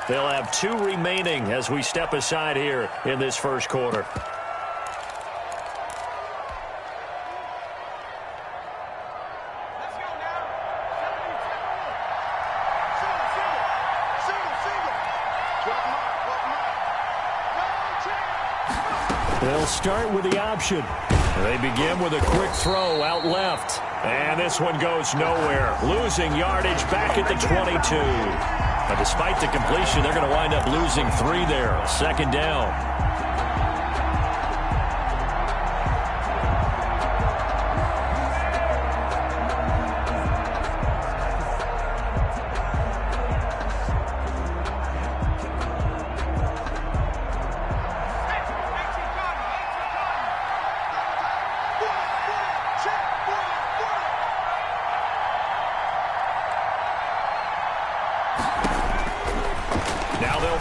They'll have 2 remaining as we step aside here in this first quarter. They'll start with the option. They begin with a quick throw out left. And this one goes nowhere. Losing yardage back at the 22. But despite the completion, they're going to wind up losing 3 there. Second down.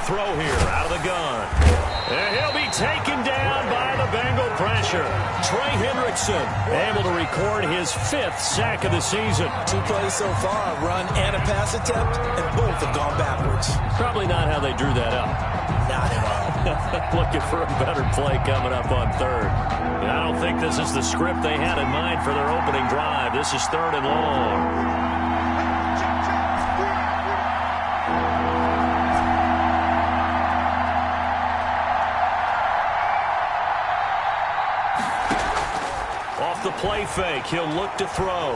Throw here out of the gun. And he'll be taken down by the Bengal pressure. Trey Hendrickson able to record his 5th sack of the season. 2 plays so far, a run and a pass attempt, and both have gone backwards. Probably not how they drew that up. Not at all. Looking for a better play coming up on 3rd. And I don't think this is the script they had in mind for their opening drive. This is 3rd and long. The play fake. He'll look to throw.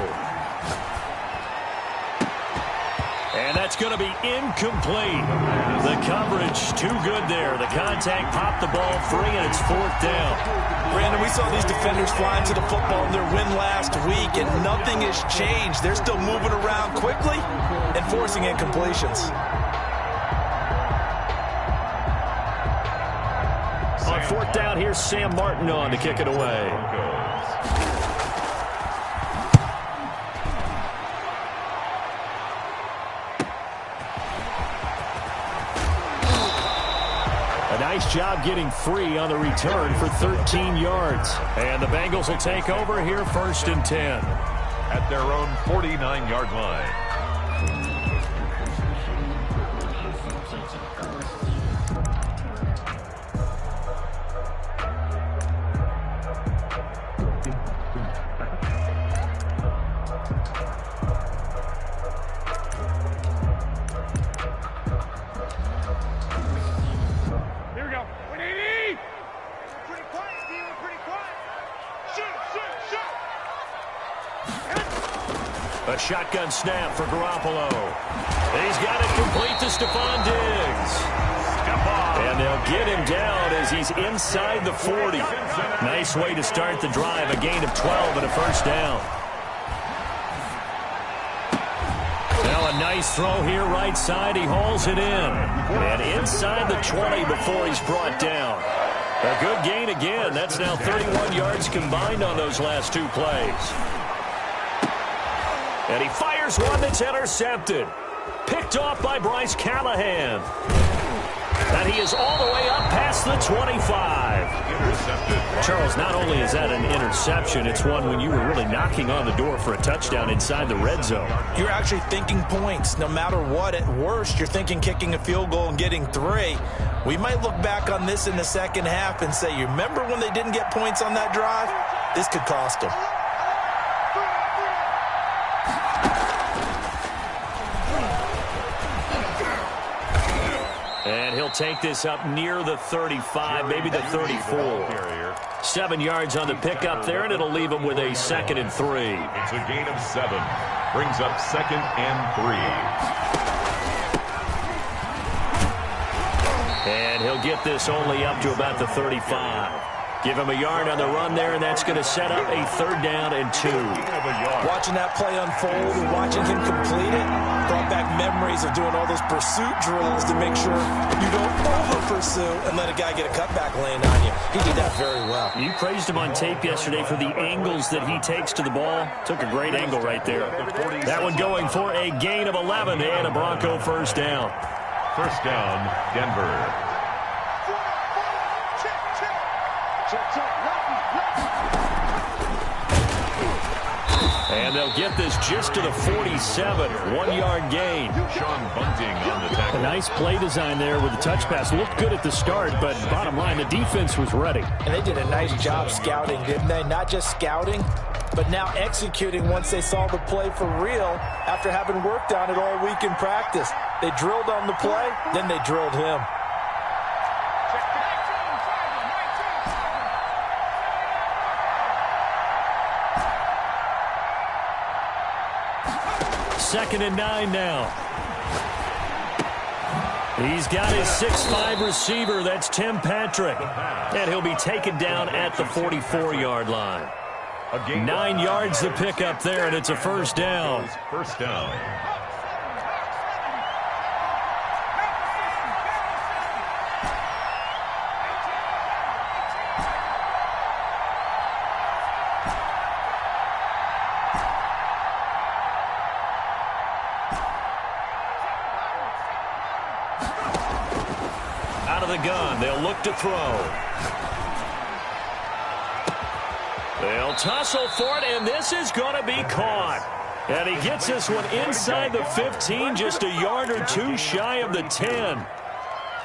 And that's going to be incomplete. The coverage too good there. The contact popped the ball free, and it's 4th down. Brandon, we saw these defenders flying to the football in their win last week, and nothing has changed. They're still moving around quickly and forcing incompletions. On 4th down, here's Sam Martin on to kick it away. Nice job getting free on the return for 13 yards. And the Bengals will take over here 1st and 10. At their own 49-yard line. A shotgun snap for Garoppolo. He's got it complete to Stephon Diggs. And they'll get him down as he's inside the 40. Nice way to start the drive. A gain of 12 and a 1st down. Now a nice throw here right side. He hauls it in. And inside the 20 before he's brought down. A good gain again. That's now 31 yards combined on those last 2 plays. And he fires one that's intercepted. Picked off by Bryce Callahan. And he is all the way up past the 25. Intercepted. Charles, not only is that an interception, it's one when you were really knocking on the door for a touchdown inside the red zone. You're actually thinking points. No matter what, at worst, you're thinking kicking a field goal and getting 3. We might look back on this in the second half and say, you remember when they didn't get points on that drive? This could cost them. And he'll take this up near the 35, maybe the 34. 7 yards on the pickup there, and it'll leave him with a 2nd and 3. It's a gain of 7. Brings up 2nd and 3. And he'll get this only up to about the 35. Give him a yard on the run there, and that's going to set up a 3rd down and 2. Watching that play unfold and watching him complete it brought back memories of doing all those pursuit drills to make sure you don't over-pursue and let a guy get a cutback lane on you. He did that very well. You praised him on tape yesterday for the angles that he takes to the ball. Took a great angle right there. That one going for a gain of 11 and a Bronco 1st down. 1st down, Denver. And they'll get this just to the 47, 1-yard gain. Sean Bunting on the tackle. A nice play design there with the touch pass. Looked good at the start, but bottom line, the defense was ready. And they did a nice job scouting, didn't they? Not just scouting, but now executing once they saw the play for real after having worked on it all week in practice. They drilled on the play, then they drilled him. Second and 9 now. He's got his 6'5" receiver. That's Tim Patrick. And he'll be taken down at the 44-yard line. 9 yards the pickup there, and it's a first down. First down. The gun. They'll look to throw. They'll tussle for it, and this is going to be caught. And he gets this one inside the 15, just a yard or two shy of the 10.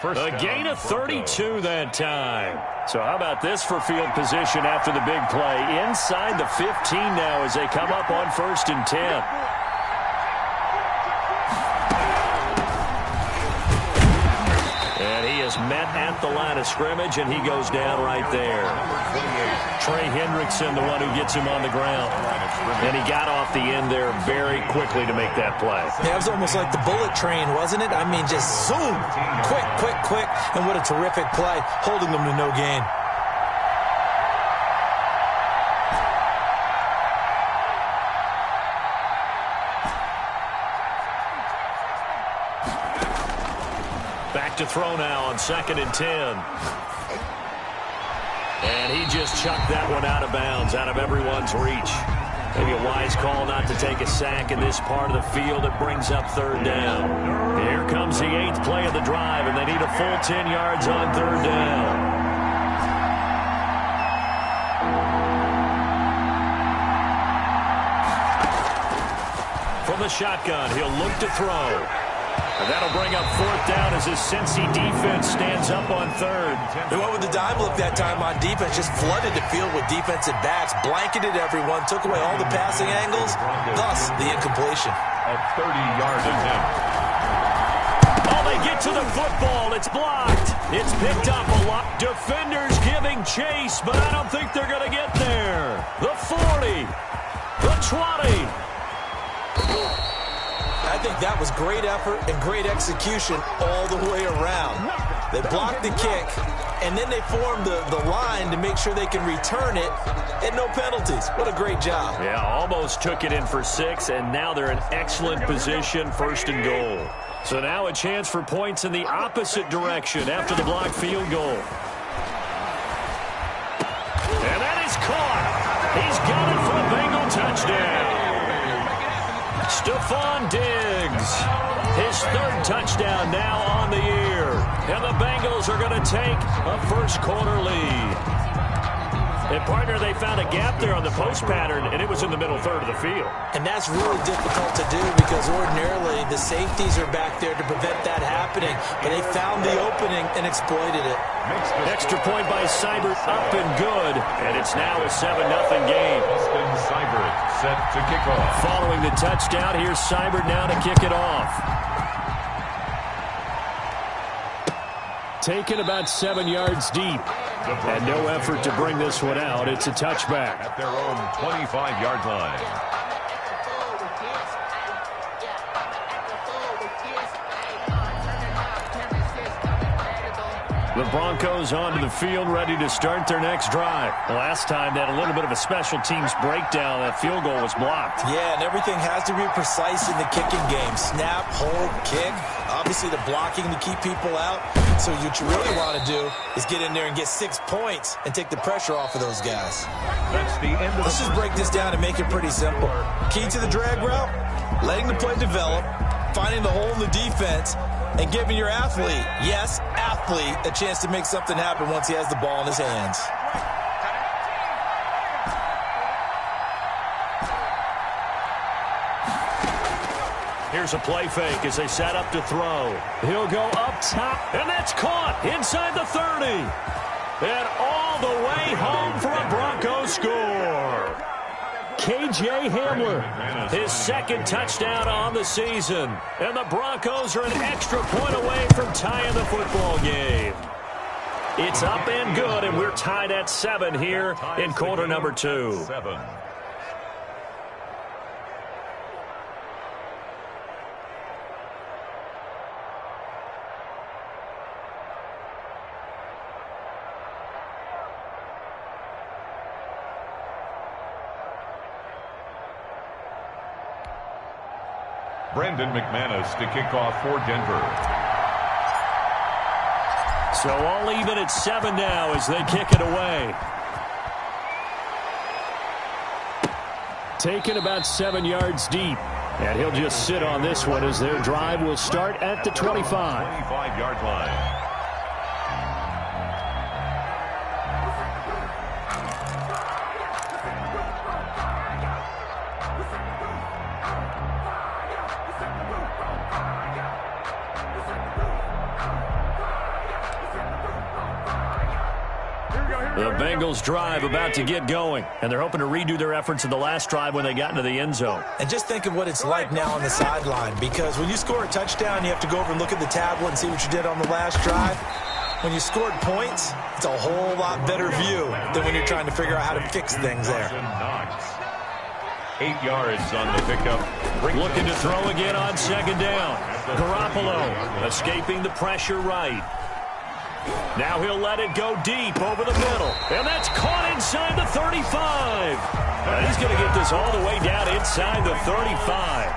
A gain of 32 that time. So how about this for field position after the big play? Inside the 15 now as they come up on 1st and 10. Met at the line of scrimmage, and he goes down right there. Trey Hendrickson, the one who gets him on the ground. And he got off the end there very quickly to make that play. Yeah, it was almost like the bullet train, wasn't it? I mean, just zoom. Quick, quick, quick. And what a terrific play, holding them to no gain. To throw now on 2nd and 10. And he just chucked that one out of bounds, out of everyone's reach. Maybe a wise call not to take a sack in this part of the field. It brings up 3rd down. Here comes the 8th play of the drive, and they need a full 10 yards on 3rd down. From the shotgun, he'll look to throw. And that'll bring up 4th down as his Cincy defense stands up on 3rd. They went with the dime look that time on defense, just flooded the field with defensive backs, blanketed everyone, took away all the passing angles, thus the incompletion. A 30-yard attempt. Oh, they get to the football. It's blocked. It's picked up a lot. Defenders giving chase, but I don't think they're going to get there. The 40. The 20. I think that was great effort and great execution all the way around. They blocked the kick, and then they formed the line to make sure they can return it and no penalties. What a great job. Yeah, almost took it in for 6, and now they're in excellent position, 1st and goal. So now a chance for points in the opposite direction after the blocked field goal. And that is caught. He's got it for a Bengal touchdown. Stephon Diggs, his 3rd touchdown now on the year. And the Bengals are going to take a first-quarter lead. And, partner, they found a gap there on the post pattern, and it was in the middle 3rd of the field. And that's really difficult to do because ordinarily the safeties are back there to prevent that happening. But they found the opening and exploited it. Extra point by Seibert up and good. And it's now a 7-0 game. Austin Seibert set to kick off. Following the touchdown, here's Seibert now to kick it off. Taken about 7 yards deep. And no effort to bring this one out. It's a touchback. At their own 25-yard line. The Broncos onto the field, ready to start their next drive. Last time, they had a little bit of a special teams breakdown. That field goal was blocked. Yeah, and everything has to be precise in the kicking game. Snap, hold, kick. Obviously, the blocking to keep people out. So what you really want to do is get in there and get 6 points and take the pressure off of those guys. That's the end of Let's just break this down and make it pretty simple. Key to the drag route, letting the play develop, finding the hole in the defense, and giving your athlete, yes, athlete, a chance to make something happen once he has the ball in his hands. Here's a play fake as they set up to throw. He'll go up top, and that's caught inside the 30. And all the way home for a Broncos score. K.J. Hamler, his second touchdown on the season. And the Broncos are an extra point away from tying the football game. It's up and good, and we're tied at 7 here in quarter number 2. Brendan McManus to kick off for Denver. So all even at 7 now as they kick it away. Taken about 7 yards deep. And he'll just sit on this one as their drive will start at the 25. 25-yard line. The Bengals drive about to get going, and they're hoping to redo their efforts in the last drive when they got into the end zone. And just think of what it's like now on the sideline, because when you score a touchdown, you have to go over and look at the tablet and see what you did on the last drive. When you scored points, it's a whole lot better view than when you're trying to figure out how to fix things there. 8 yards on the pickup. Looking to throw again on second down. Garoppolo escaping the pressure right. Now he'll let it go deep over the middle. And that's caught inside the 35. And he's going to get this all the way down inside the 35.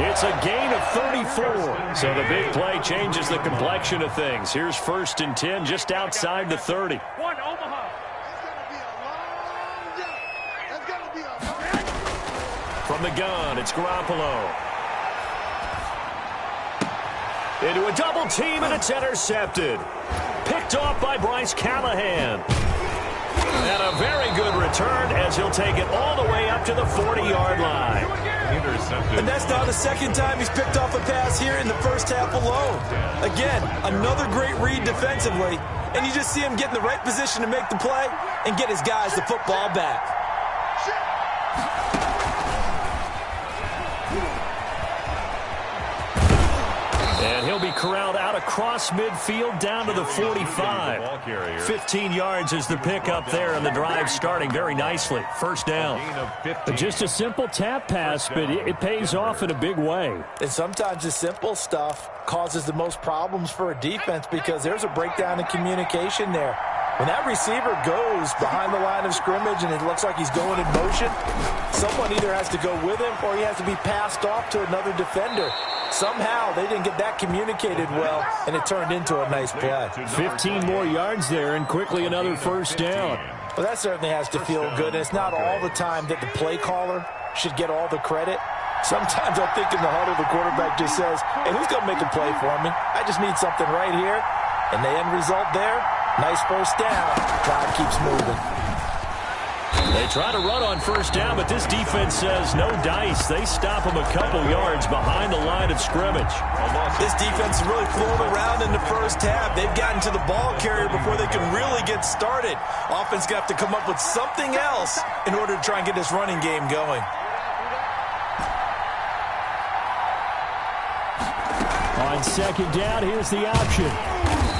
It's a gain of 34. So the big play changes the complexion of things. Here's 1st and 10 just outside the 30. From the gun, it's Garoppolo. Into a double team, and it's intercepted. Picked off by Bryce Callahan. And a very good return as he'll take it all the way up to the 40-yard line. Intercepted. And that's now the second time he's picked off a pass here in the first half alone. Again, another great read defensively. And you just see him get in the right position to make the play and get his guys the football back. And he'll be corralled out across midfield down to the 45. 15 yards is the pickup there, and the drive starting very nicely. First down. Just a simple tap pass, but it pays off in a big way. And sometimes the simple stuff causes the most problems for a defense because there's a breakdown in communication there. When that receiver goes behind the line of scrimmage and it looks like he's going in motion, someone either has to go with him or he has to be passed off to another defender. Somehow they didn't get that communicated well, and it turned into a nice play. 15 more yards there, and quickly another first down. Well, that certainly has to feel good, and it's not all the time that the play caller should get all the credit. Sometimes I think in the huddle, the quarterback just says, hey, who's going to make a play for me? I just need something right here. And the end result there, nice first down. Drive keeps moving. They try to run on first down, but this defense says no dice. They stop them a couple yards behind the line of scrimmage. This defense is really flown around in the first half. They've gotten to the ball carrier before they can really get started. Offense going to have to come up with something else in order to try and get this running game going. On second down, here's the option.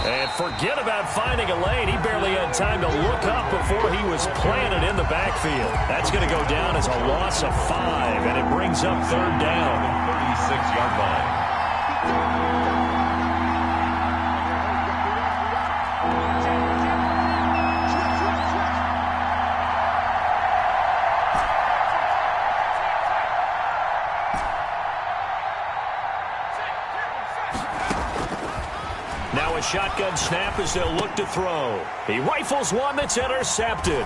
And forget about finding a lane. He barely had time to look up before he was planted in the backfield. That's going to go down as a loss of 5, and it brings up third down. 36-yard line. Now a shotgun snap as they'll look to throw. He rifles one that's intercepted.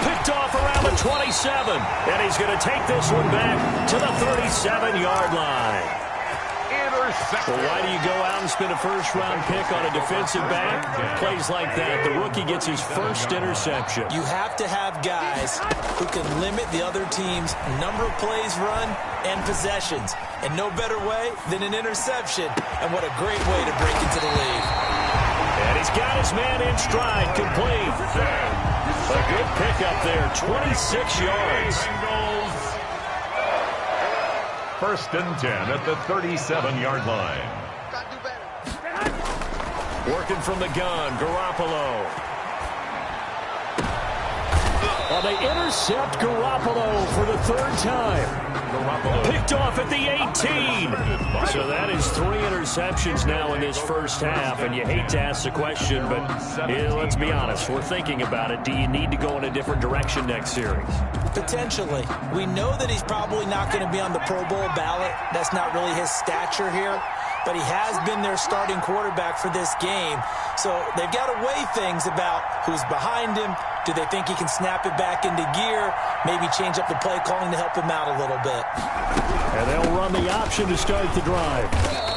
Picked off around the 27. And he's going to take this one back to the 37-yard line. Intercepted. Well, why do you go out and spend a first-round pick on a defensive back? Plays like that, the rookie gets his first interception. You have to have guys who can limit the other team's number of plays run and possessions. And no better way than an interception. And what a great way to break into the lead. And he's got his man in stride, complete. A good pickup there, 26 yards. First and 10 at the 37-yard line. Working from the gun, Garoppolo. Well, they intercept Garoppolo for the third time. Picked off at the 18. So that is 3 interceptions now in this first half. And you hate to ask the question, but let's be honest. We're thinking about it. Do you need to go in a different direction next series? Potentially. We know that he's probably not going to be on the Pro Bowl ballot. That's not really his stature here. But he has been their starting quarterback for this game. So they've got to weigh things about who's behind him. Do they think he can snap it back into gear? Maybe change up the play calling to help him out a little bit. And they'll run the option to start the drive.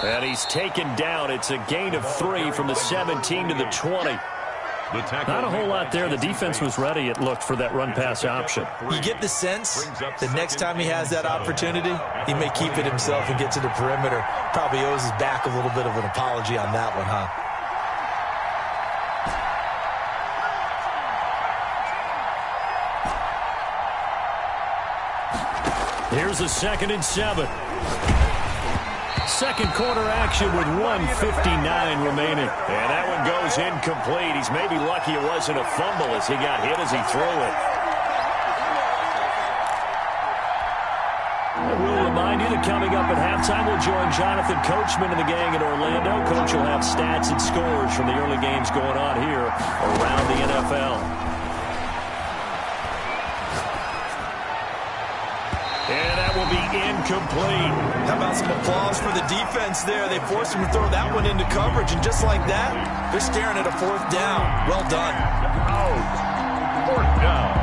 And he's taken down. It's a gain of 3 from the 17 to the 20. Not a whole lot there. The defense was ready, it looked, for that run-pass option. You get the sense the next time he has that opportunity, he may keep it himself and get to the perimeter. Probably owes his back a little bit of an apology on that one, huh? Here's a 2nd and 7. Second quarter action with 1:59 remaining. And that one goes incomplete. He's maybe lucky it wasn't a fumble as he got hit as he threw it. We'll remind you that coming up at halftime, we'll join Jonathan Coachman and the gang in Orlando. Coach will have stats and scores from the early games going on here around the NFL. And that will be incomplete. How about some applause for the defense there? They forced him to throw that one into coverage, and just like that, they're staring at a 4th down. Well done. Out. 4th down.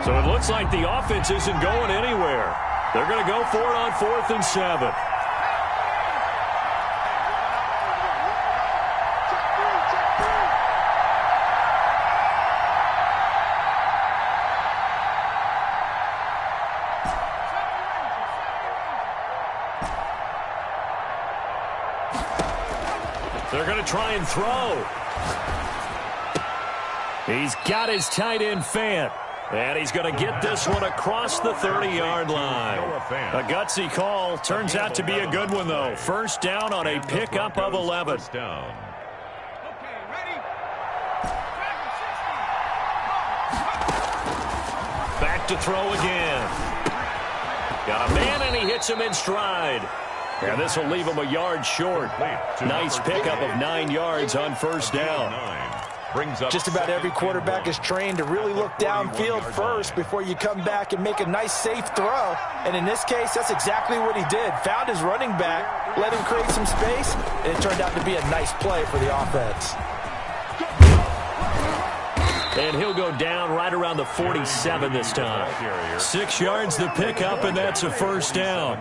So it looks like the offense isn't going anywhere. They're going to go for it on 4th and 7. They're going to try and throw. He's got his tight end Fant. And he's going to get this one across the 30-yard line. A gutsy call. Turns out to be a good one, though. First down on a pickup of 11. Back to throw again. Got a man, and he hits him in stride. And this will leave him a yard short. Nice pickup of 9 yards on first down. Just about every quarterback is trained to really look downfield first before you come back and make a nice, safe throw. And in this case, that's exactly what he did. Found his running back, let him create some space, and it turned out to be a nice play for the offense. And he'll go down right around the 47 this time. 6 yards the pickup, and that's a first down.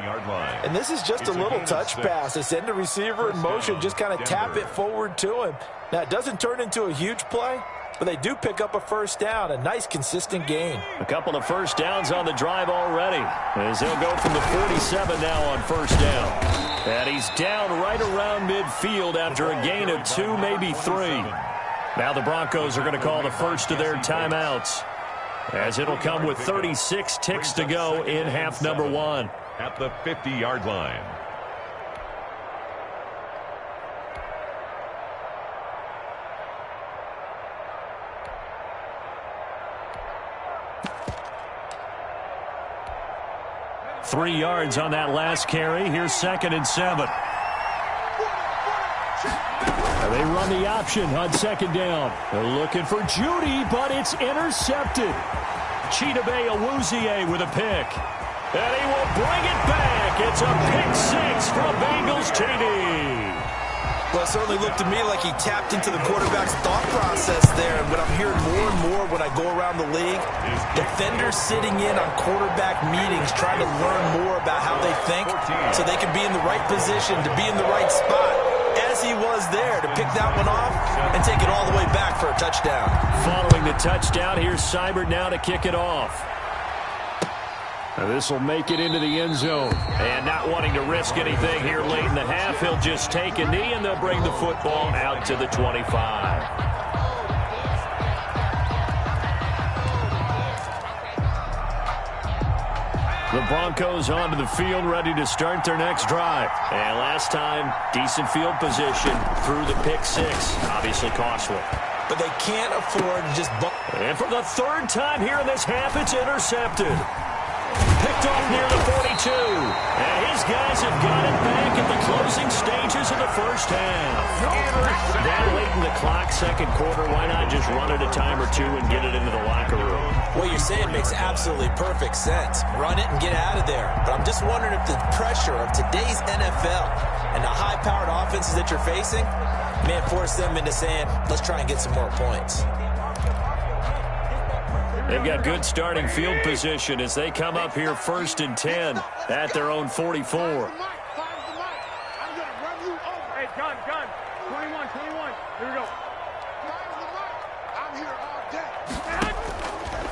And this is just a little touch pass. They send the receiver in motion, just kind of tap it forward to him. Now, it doesn't turn into a huge play, but they do pick up a first down, a nice, consistent gain. A couple of first downs on the drive already, as they'll go from the 47 now on first down. And he's down right around midfield after a gain of 2, maybe 3. Now the Broncos are going to call the first of their timeouts, as it'll come with 36 ticks to go in half number 1. At the 50-yard line. Three yards on that last carry. Here's 2nd and 7. They run the option on 2nd down. They're looking for Judy, but it's intercepted. Chidobe Awuzie with a pick. And he will bring it back. It's a pick 6 from Bengals TD. Well, it certainly looked to me like he tapped into the quarterback's thought process there. And what I'm hearing more and more when I go around the league, defenders sitting in on quarterback meetings trying to learn more about how they think so they can be in the right position to be in the right spot, as he was there to pick that one off and take it all the way back for a touchdown. Following the touchdown, here's Seibert now to kick it off. This will make it into the end zone. And not wanting to risk anything here late in the half, he'll just take a knee, and they'll bring the football out to the 25. The Broncos onto the field, ready to start their next drive. And last time, decent field position through the pick six. Obviously costly. But they can't afford to just bump. And for the third time here in this half, it's intercepted. Picked off near the 42. And his guys have got it back at the closing stages of the first half. That late in the clock, second quarter, why not just run it a time or two and get it into the locker room? What you're saying makes absolutely perfect sense. Run it and get out of there. But I'm just wondering if the pressure of today's NFL and the high-powered offenses that you're facing may force them into saying, let's try and get some more points. They've got good starting field position as they come up here 1st and 10 at their own 44. I'm going to run you over. Hey, gun. 21. Here we go. I'm here all day.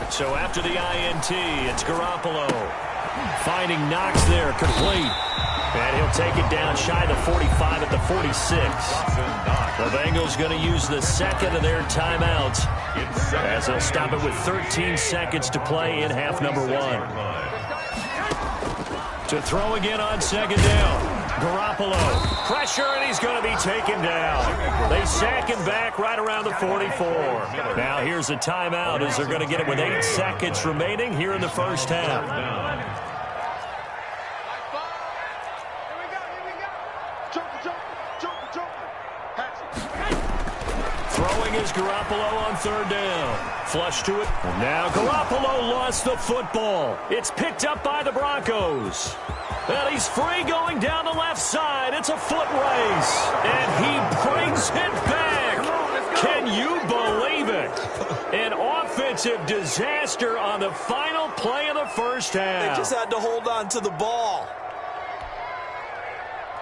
So after the INT, it's Garoppolo. Finding Knox there, complete. And he'll take it down shy of the 45 at the 46. The Bengals going to use the second of their timeouts as they'll stop it with 13 seconds to play in half number one. To throw again on second down. Garoppolo. Pressure, and he's going to be taken down. They sack him back right around the 44. Now here's a timeout as they're going to get it with 8 seconds remaining here in the first half. Throwing is Garoppolo on third down. Flush to it. And now Garoppolo lost the football. It's picked up by the Broncos. And he's free going down the left side. It's a foot race. And he brings it back. Can you believe it? An offensive disaster on the final play of the first half. They just had to hold on to the ball.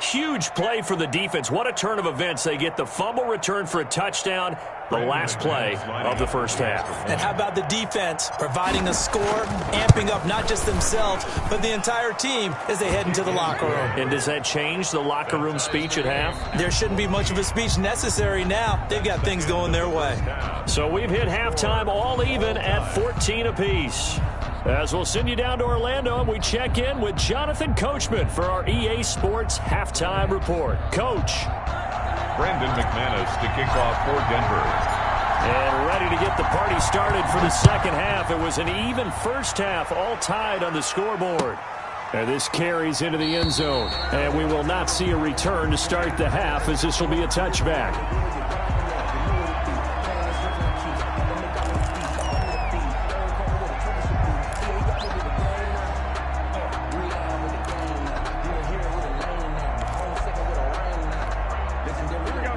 Huge play for the defense. What a turn of events. They get the fumble return for a touchdown, the last play of the first half. And how about the defense providing a score, amping up not just themselves, but the entire team as they head into the locker room. And does that change the locker room speech at half? There shouldn't be much of a speech necessary now. They've got things going their way. So we've hit halftime all even at 14 apiece. As we'll send you down to Orlando, and we check in with Jonathan Coachman for our EA Sports Halftime Report. Coach. Brandon McManus to kick off for Denver. And ready to get the party started for the second half. It was an even first half, all tied on the scoreboard. And this carries into the end zone. And we will not see a return to start the half, as this will be a touchback.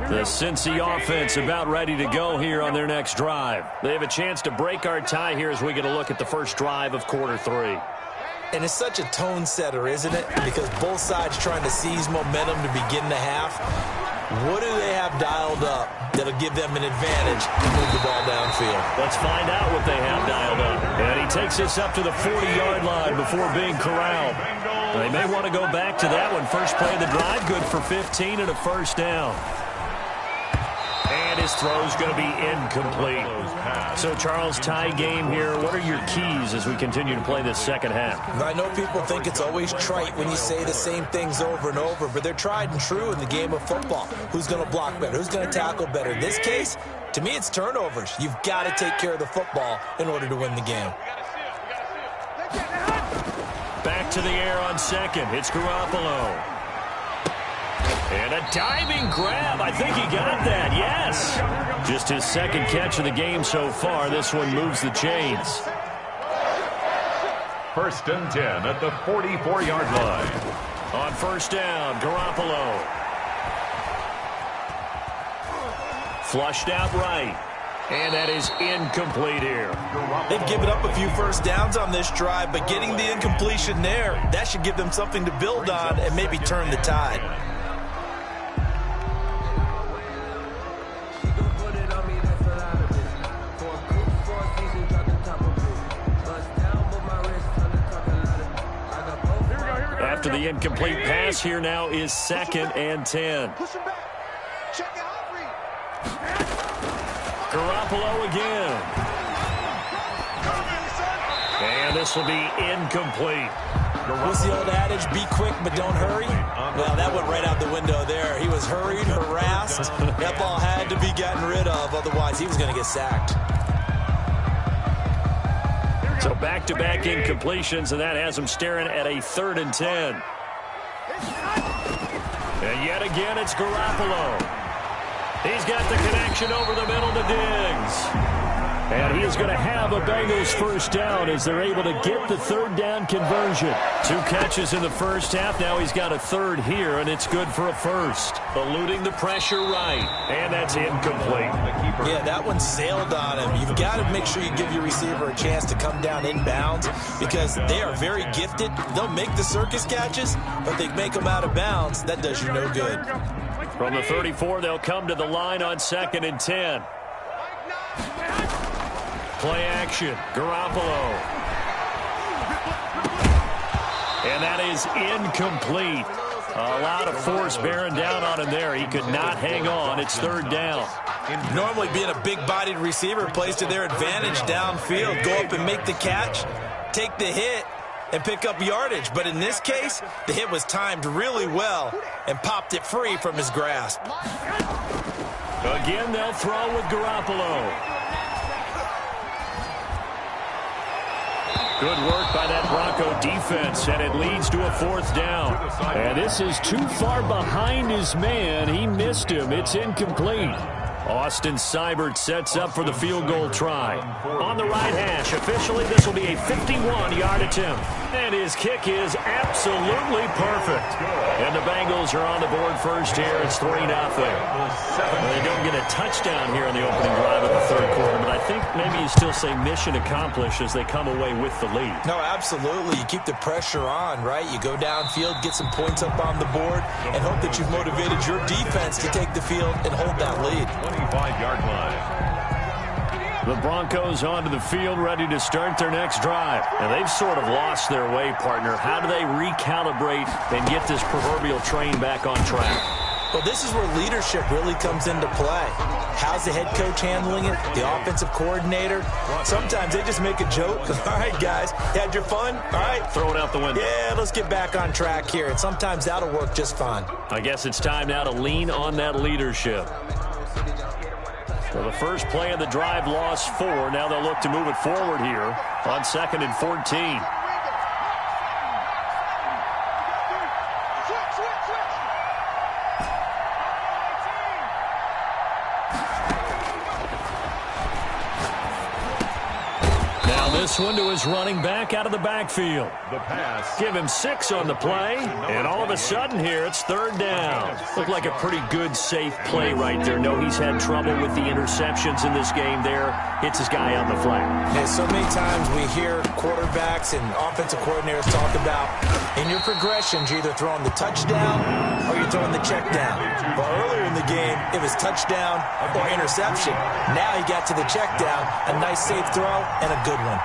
The Cincy offense about ready to go here on their next drive. They have a chance to break our tie here as we get a look at the first drive of quarter 3. And it's such a tone setter, isn't it? Because both sides trying to seize momentum to begin the half. What do they have dialed up that'll give them an advantage to move the ball downfield? Let's find out what they have dialed up. And he takes us up to the 40-yard line before being corralled. They may want to go back to that one. First play of the drive, good for 15 and a first down. And his throw's going to be incomplete. So, Charles, tie game here. What are your keys as we continue to play this second half? I know people think it's always trite when you say the same things over and over, but they're tried and true in the game of football. Who's going to block better? Who's going to tackle better? In this case, to me, it's turnovers. You've got to take care of the football in order to win the game. Back to the air on second. It's Garoppolo. And a diving grab. I think he got that. Yes. Just his second catch of the game so far. This one moves the chains. 1st and 10 at the 44-yard line. On first down, Garoppolo. Flushed out right. And that is incomplete here. They've given up a few first downs on this drive, but getting the incompletion there, that should give them something to build on and maybe turn the tide. After the incomplete pass, here now is 2nd and 10. Garoppolo again. And this will be incomplete. What's the old adage? Be quick, but don't hurry. Well, that went right out the window there. He was hurried, harassed. That ball had to be gotten rid of. Otherwise, he was going to get sacked. So back-to-back incompletions, and that has him staring at a 3rd and 10. And yet again, it's Garoppolo. He's got the connection over the middle to Diggs. And he is going to have a Bengals first down as they're able to get the 3rd down conversion. 2 catches in the first half. Now he's got a 3rd here, and it's good for a 1st. Eluding the pressure right. And that's incomplete. Yeah, that one sailed on him. You've got to make sure you give your receiver a chance to come down inbounds because they are very gifted. They'll make the circus catches, but they make them out of bounds. That does you no good. From the 34, they'll come to the line on 2nd and 10. Play action. Garoppolo. And that is incomplete. A lot of force bearing down on him there. He could not hang on. It's 3rd down. Normally being a big-bodied receiver plays to their advantage downfield. Go up and make the catch, take the hit, and pick up yardage. But in this case, the hit was timed really well and popped it free from his grasp. Again, they'll throw with Garoppolo. Good work by that Bronco defense, and it leads to a 4th down. And this is too far behind his man. He missed him. It's incomplete. Austin Seibert sets up for the field goal try. On the right hash, officially this will be a 51-yard attempt. And his kick is absolutely perfect. And the Bengals are on the board first here. It's 3-0. They don't get a touchdown here in the opening drive of the 3rd quarter, but I think maybe you still say mission accomplished as they come away with the lead. No, absolutely. You keep the pressure on, right? You go downfield, get some points up on the board, and hope that you've motivated your defense to take the field and hold that lead. 25-yard line. The Broncos onto the field, ready to start their next drive. And they've sort of lost their way, partner. How do they recalibrate and get this proverbial train back on track? Well, this is where leadership really comes into play. How's the head coach handling it? The offensive coordinator? Sometimes they just make a joke. All right, guys, you had your fun? All right. Throw it out the window. Yeah, let's get back on track here. And sometimes that'll work just fine. I guess it's time now to lean on that leadership. So the first play of the drive lost 4. Now they'll look to move it forward here on 2nd and 14. This one to his running back out of the backfield. The pass. Give him 6 on the play, and all of a sudden here it's 3rd down. Looked like a pretty good, safe play right there. No, he's had trouble with the interceptions in this game there. Hits his guy on the flat. Yeah, so many times we hear quarterbacks and offensive coordinators talk about in your progressions, you're either throwing the touchdown or you're throwing the check down. But earlier in the game, it was touchdown or interception. Now he got to the check down, a nice safe throw and a good one.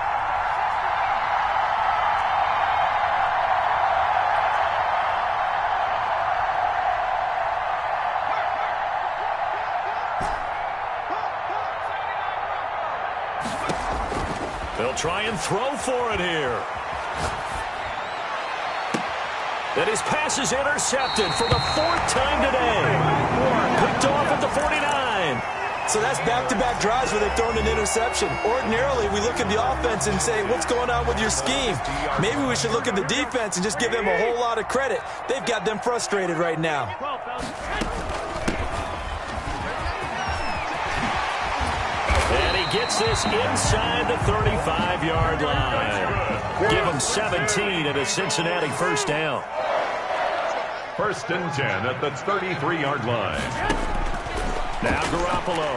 They'll try and throw for it here. And his pass is intercepted for the 4th time today. Picked off at the 49. So that's back-to-back drives where they've thrown an interception. Ordinarily, we look at the offense and say, what's going on with your scheme? Maybe we should look at the defense and just give them a whole lot of credit. They've got them frustrated right now. And he gets this inside the 35-yard line. Give him 17 at a Cincinnati first down. 1st and 10 at the 33-yard line. Now Garoppolo.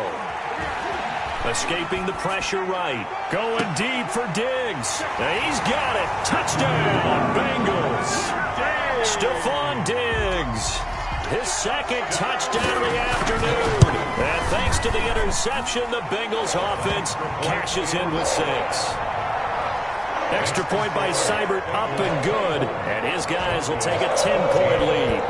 Escaping the pressure right. Going deep for Diggs. He's got it. Touchdown, Bengals. Stephon Diggs. His second touchdown of the afternoon. And thanks to the interception, the Bengals offense cashes in with 6. Extra point by Seibert up and good. And his guys will take a 10-point lead.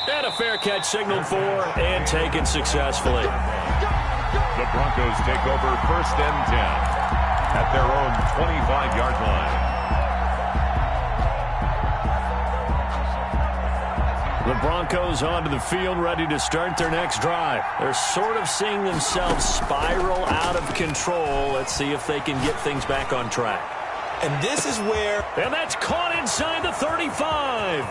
And a fair catch signaled for and taken successfully. The Broncos take over 1st and 10 at their own 25-yard line. The Broncos onto the field, ready to start their next drive. They're sort of seeing themselves spiral out of control. Let's see if they can get things back on track. And this is where... And that's caught inside the 35.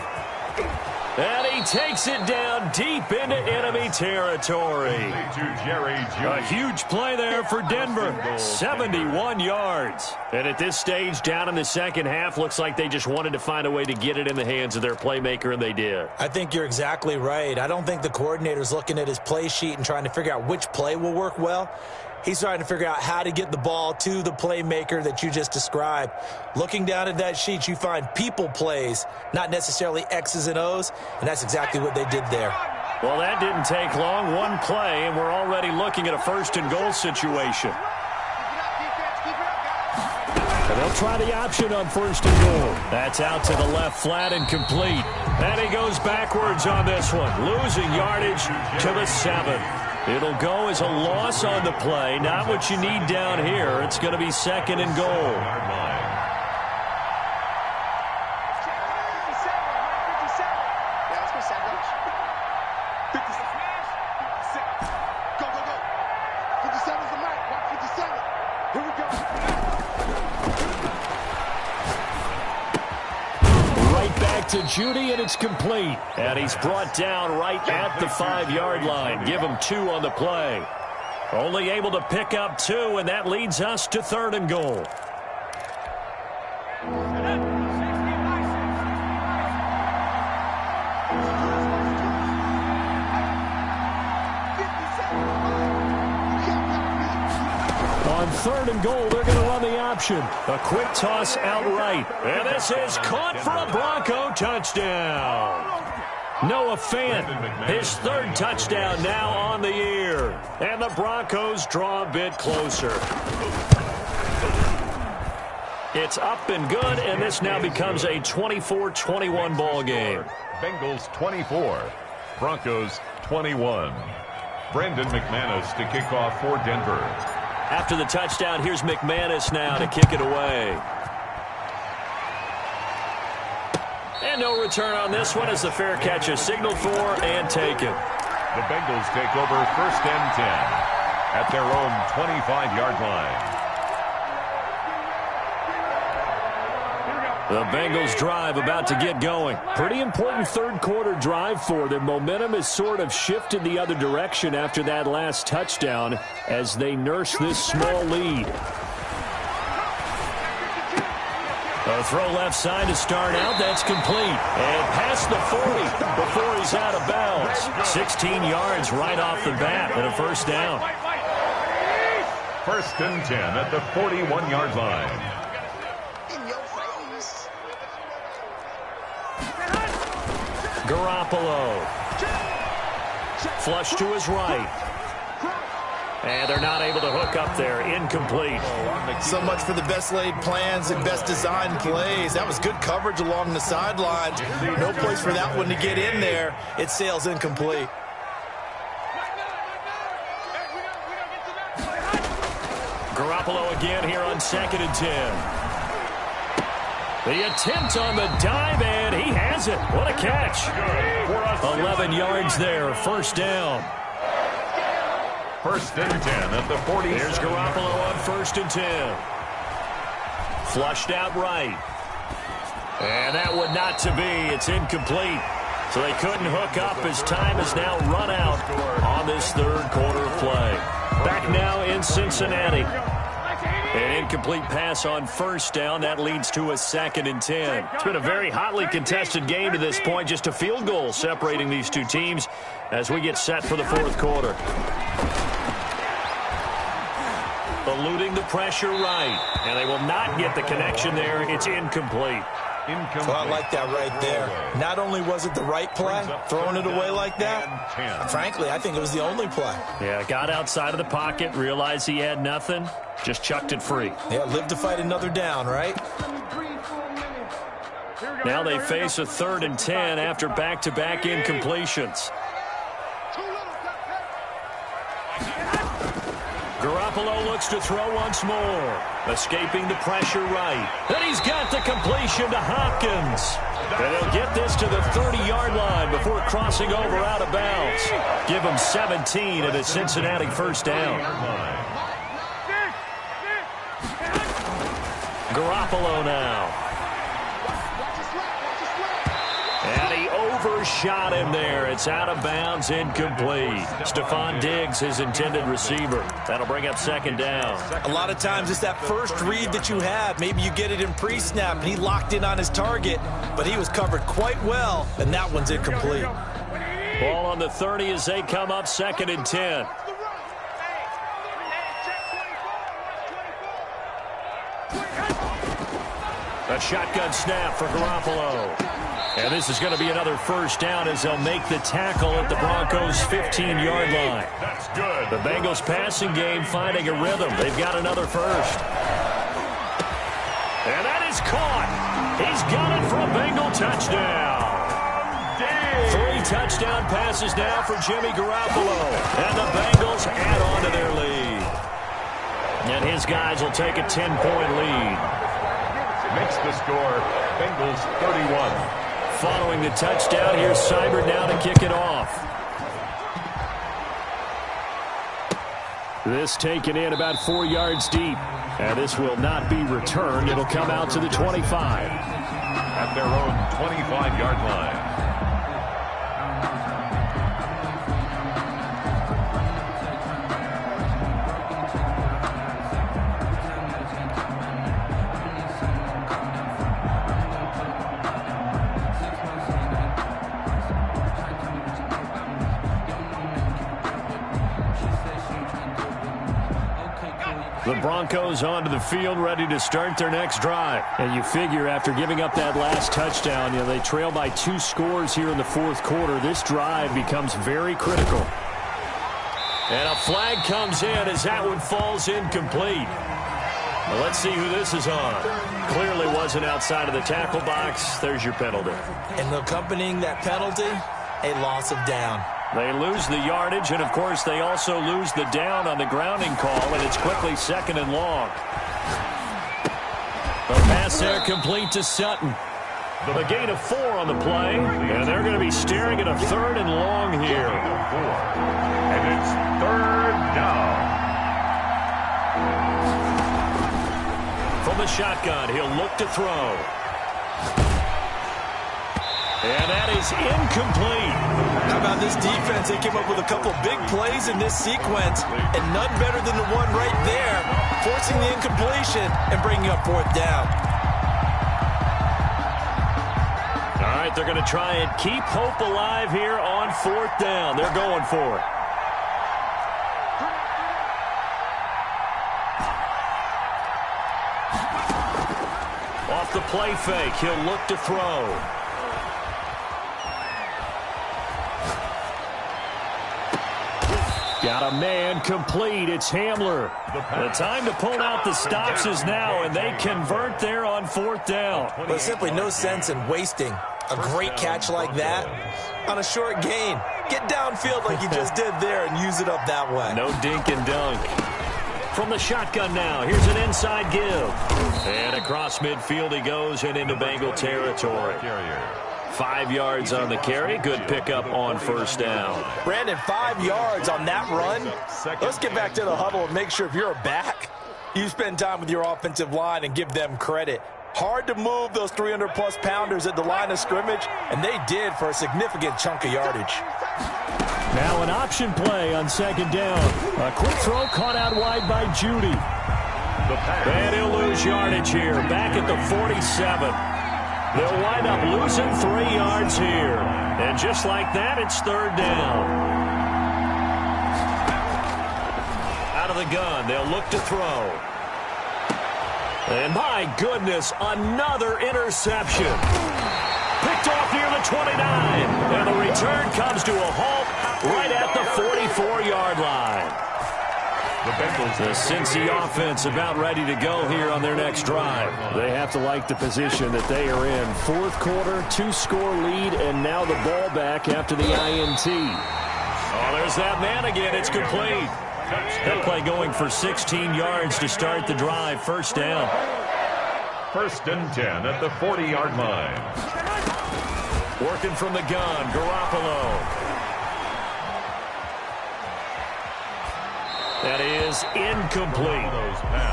And he takes it down deep into enemy territory. A huge play there for Denver. 71 yards. And at this stage, down in the second half, looks like they just wanted to find a way to get it in the hands of their playmaker, and they did. I think you're exactly right. I don't think the coordinator's looking at his play sheet and trying to figure out which play will work well. He's trying to figure out how to get the ball to the playmaker that you just described. Looking down at that sheet, you find people plays, not necessarily X's and O's, and that's exactly what they did there. Well, that didn't take long. One play, and we're already looking at a 1st and goal situation. And they'll try the option on 1st and goal. That's out to the left, flat and complete. And he goes backwards on this one, losing yardage to the 7. It'll go as a loss on the play. Not what you need down here. It's going to be 2nd and goal. To Judy, and it's complete. And he's brought down right at the 5-yard line. Give him 2 on the play. Only able to pick up 2, and that leads us to 3rd and goal. On 3rd and goal, they're going to run the option. A quick toss outright. And this is caught for a Bronco touchdown. Noah Fant, his 3rd touchdown now on the year. And the Broncos draw a bit closer. It's up and good, and this now becomes a 24-21 ball game. Bengals 24, Broncos 21. Brandon McManus to kick off for Denver. After the touchdown, here's McManus now to kick it away. And no return on this one as the fair catch is signaled for and taken. The Bengals take over 1st and 10 at their own 25-yard line. The Bengals drive about to get going. Pretty important 3rd quarter drive for them. Momentum has sort of shifted the other direction after that last touchdown as they nurse this small lead. A throw left side to start out. That's complete. And past the 40 before he's out of bounds. 16 yards right off the bat and a 1st down. 1st and 10 at the 41-yard line. Garoppolo. Flush to his right. And they're not able to hook up there. Incomplete. So much for the best laid plans and best designed plays. That was good coverage along the sidelines. No place for that one to get in there. It sails incomplete. Garoppolo again here on 2nd and 10. The attempt on the dive, and he has it. What a catch. 11 yards there, 1st down. 1st and 10 at the 40. Here's Garoppolo on 1st and 10. Flushed out right. And that would not to be. It's incomplete. So they couldn't hook up as time is now run out on this 3rd quarter of play. Back now in Cincinnati. An incomplete pass on first down. That leads to a 2nd and 10. It's been a very hotly contested game to this point. Just a field goal separating these two teams as we get set for the 4th quarter. Eluding the pressure right. And they will not get the connection there. It's incomplete. So I like that right there. Not only was it the right play, throwing it away like that, frankly, I think it was the only play. Yeah, got outside of the pocket, realized he had nothing, just chucked it free. Yeah, live to fight another down, right? Now they face a 3rd and 10 after back-to-back incompletions. Garoppolo looks to throw once more. Escaping the pressure right. And he's got the completion to Hopkins. And he'll get this to the 30-yard line before crossing over out of bounds. Give him 17 at a Cincinnati first down. Garoppolo now. And he overshot him there. It's out of bounds, incomplete. Stephon Diggs, his intended receiver. That'll bring up 2nd down. A lot of times it's that first read that you have. Maybe you get it in pre-snap, and he locked in on his target, but he was covered quite well, and that one's incomplete. Ball on the 30 as they come up 2nd and 10. A shotgun snap for Garoppolo. And this is going to be another first down as they'll make the tackle at the Broncos' 15-yard line. That's good. The Bengals passing game finding a rhythm. They've got another first. And that is caught. He's got it for a Bengal touchdown. 3 touchdown passes now for Jimmy Garoppolo. And the Bengals add on to their lead. And his guys will take a 10-point lead. Makes the score Bengals 31. Following the touchdown, here's Seibert now to kick it off. This taken in about 4 yards deep. And this will not be returned. It'll come out to the 25. At their own 25-yard line. The Broncos onto the field, ready to start their next drive. And you figure after giving up that last touchdown, they trail by 2 scores here in the 4th quarter. This drive becomes very critical. And a flag comes in as that one falls incomplete. Well, let's see who this is on. Clearly wasn't outside of the tackle box. There's your penalty. And accompanying that penalty, a loss of down. They lose the yardage, and, of course, they also lose the down on the grounding call, and it's quickly 2nd and long. The pass there complete to Sutton. A gain of 4 on the play, and they're going to be staring at a 3rd and long here. And it's 3rd down. From the shotgun, he'll look to throw. And that is incomplete. How about this defense? They came up with a couple big plays in this sequence, and none better than the one right there, forcing the incompletion and bringing up 4th down. All right, they're going to try and keep hope alive here on 4th down. They're going for it. Off the play fake, he'll look to throw. Got a man complete. It's Hamler. The time to pull out the stops is now, and they convert there on 4th down. There's simply no sense in wasting a great catch like that on a short gain. Get downfield like you just did there and use it up that way. No dink and dunk. From the shotgun now, here's an inside give. And across midfield he goes and into Bengal territory. 5 yards on the carry. Good pickup on 1st down. Brandon, 5 yards on that run. Let's get back to the huddle and make sure if you're a back, you spend time with your offensive line and give them credit. Hard to move those 300-plus pounders at the line of scrimmage, and they did for a significant chunk of yardage. Now an option play on 2nd down. A quick throw caught out wide by Judy. And he'll lose yardage here, back at the 47. They'll wind up losing 3 yards here. And just like that, it's 3rd down. Out of the gun, they'll look to throw. And my goodness, another interception. Picked off near the 29. And the return comes to a halt right at the 44-yard line. The Cincy offense about ready to go here on their next drive. They have to like the position that they are in. 4th quarter, 2-score lead, and now the ball back after the INT. Oh, there's that man again. It's complete. That play going for 16 yards to start the drive. 1st down. 1st and 10 at the 40-yard line. Working from the gun, Garoppolo. That is incomplete.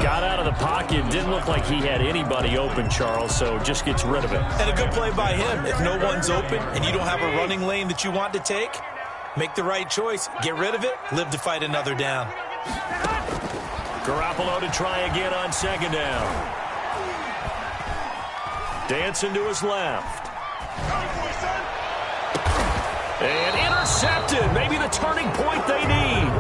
Got out of the pocket. Didn't look like he had anybody open, Charles, so just gets rid of it. And a good play by him. If no one's open and you don't have a running lane that you want to take, make the right choice. Get rid of it. Live to fight another down. Garoppolo to try again on 2nd down. Dancing to his left. And intercepted. Maybe the turning point they need.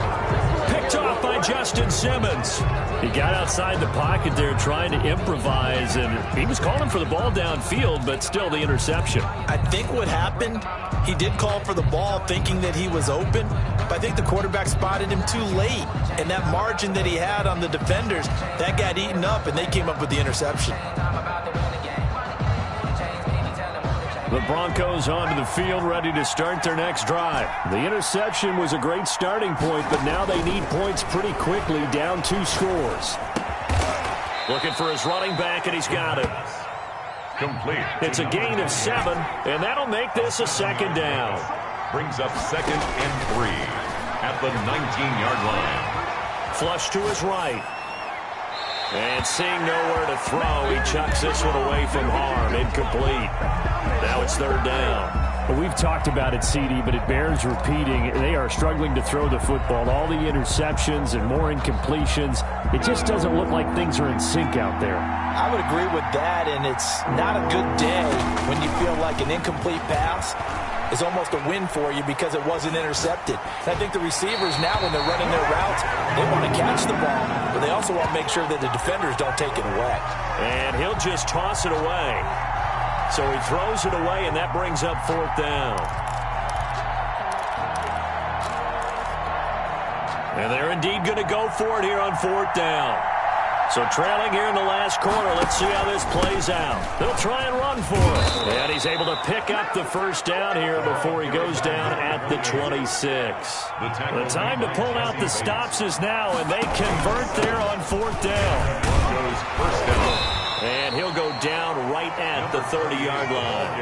Picked off by Justin Simmons. He got outside the pocket there trying to improvise, and he was calling for the ball downfield, but still the interception. I think what happened, he did call for the ball thinking that he was open, but I think the quarterback spotted him too late, and that margin that he had on the defenders, that got eaten up, and they came up with the interception. The Broncos onto the field, ready to start their next drive. The interception was a great starting point, but now they need points pretty quickly, down 2 scores. Looking for his running back, and he's got it. Complete. It's a gain of 7, and that'll make this a 2nd down. Brings up 2nd and 3 at the 19-yard line. Flush to his right. And seeing nowhere to throw, he chucks this one away from harm. Incomplete. Now it's 3rd down. Well, we've talked about it, CD, but it bears repeating. They are struggling to throw the football. All the interceptions and more incompletions. It just doesn't look like things are in sync out there. I would agree with that, and it's not a good day when you feel like an incomplete pass is almost a win for you because it wasn't intercepted. And I think the receivers now, when they're running their routes, they want to catch the ball, but they also want to make sure that the defenders don't take it away. And he'll just toss it away. So he throws it away, and that brings up 4th down. And they're indeed going to go for it here on 4th down. So trailing here in the last quarter, let's see how this plays out. They'll try and run for it. And he's able to pick up the 1st down here before he goes down at the 26. The time to pull out the stops is now, and they convert there on 4th down. Goes 1st down. And he'll go down right at the 30-yard line.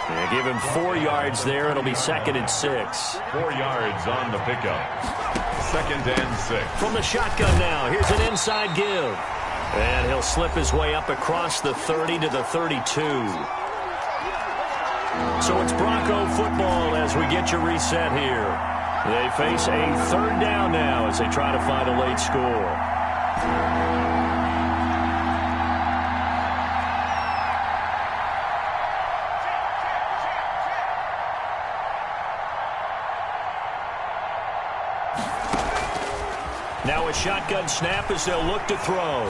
Yeah, give him 4 yards there. It'll be 2nd and 6. 4 yards on the pickup. 2nd and 6. From the shotgun now, here's an inside give. And he'll slip his way up across the 30 to the 32. So it's Bronco football as we get you reset here. They face a 3rd down now as they try to find a late score. Now a shotgun snap as they'll look to throw.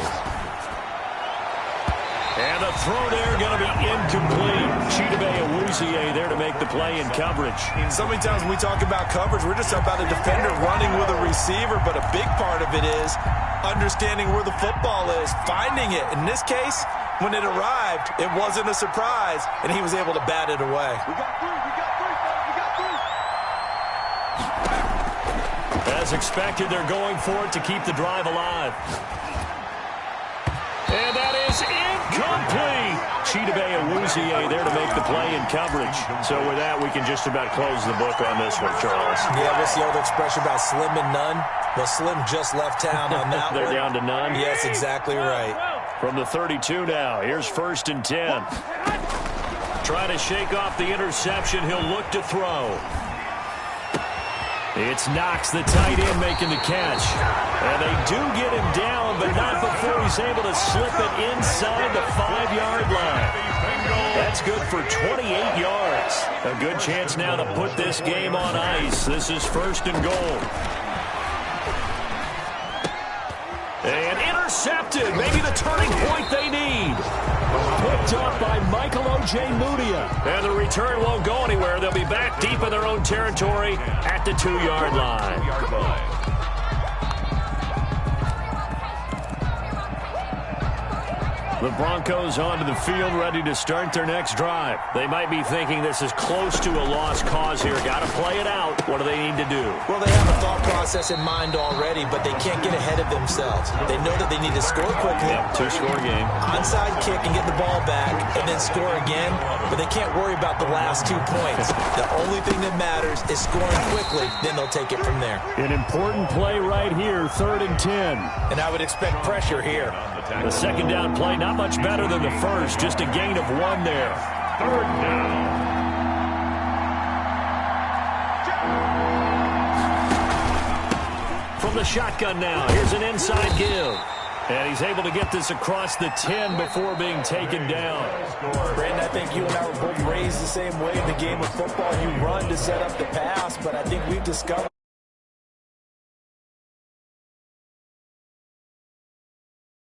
And the throw there going to be incomplete. Chidobe Awuzie there to make the play in coverage. So many times when we talk about coverage, we're just about a defender running with a receiver, but a big part of it is understanding where the football is, finding it. In this case, when it arrived, it wasn't a surprise, and he was able to bat it away. As expected, they're going for it to keep the drive alive. And that is incomplete. Chidobe Awuzie there to make the play in coverage. So with that, we can just about close the book on this one, Charles. Yeah, what's the old expression about slim and none? Well, Slim just left town on that They're one. down to none? Yes, exactly right. From the 32 now, here's 1st and 10. Trying to shake off the interception, he'll look to throw. It's Knox, the tight end, making the catch. And they do get him down, but not before he's able to slip it inside the 5-yard line. That's good for 28 yards. A good chance now to put this game on ice. This is 1st and goal. And intercepted. Maybe the turning point they need. Picked up by Michael Ojemudia. And the return won't go anywhere. They'll be back deep in their own territory at the 2-yard line. The Broncos onto the field, ready to start their next drive. They might be thinking this is close to a lost cause here. Got to play it out. What do they need to do? Well, they have a thought process in mind already, but they can't get ahead of themselves. They know that they need to score quickly. Yep, 2-score game. Onside kick and get the ball back, and then score again. But they can't worry about the last 2 points. The only thing that matters is scoring quickly. Then they'll take it from there. An important play right here, 3rd and 10. And I would expect pressure here. The second down play, not much better than the first. Just a gain of 1 there. 3rd down. From the shotgun now, here's an inside give. And he's able to get this across the 10 before being taken down. Brandon, I think you and I were both raised the same way in the game of football. You run to set up the pass, but I think we've discovered